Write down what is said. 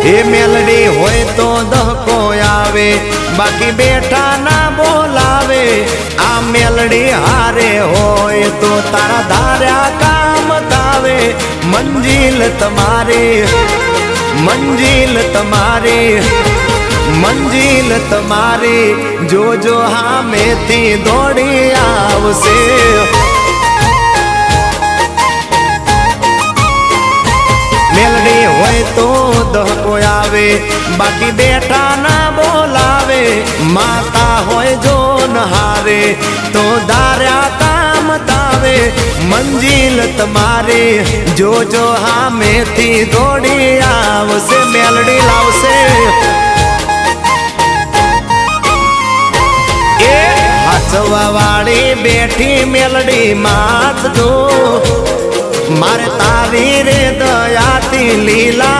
એ મેલડી હોય તો દહકો આવે, બાકી બેઠા ના બોલાવે। આ મેલડી હારે હોય તો તારા ધાર્યા કામ થાવે। મંજિલ તમારી, મંજિલ તમારી, મંજિલ તમારી જોજો હામેથી દોડી આવશે। મેલડી હોય તો દહકો આવે, બાકી બેઠા ના બોલાવે। માતા હોય જો નહારે તો ધાર્યા કામ થાવે। મંજિલ તમારી જોજો હામેથી દોડી આવશે, મેલડી લાવશે। એ હાચવા વાળી બેઠી મેલડી માત જો, મારે તારી રે દયાથી લીલા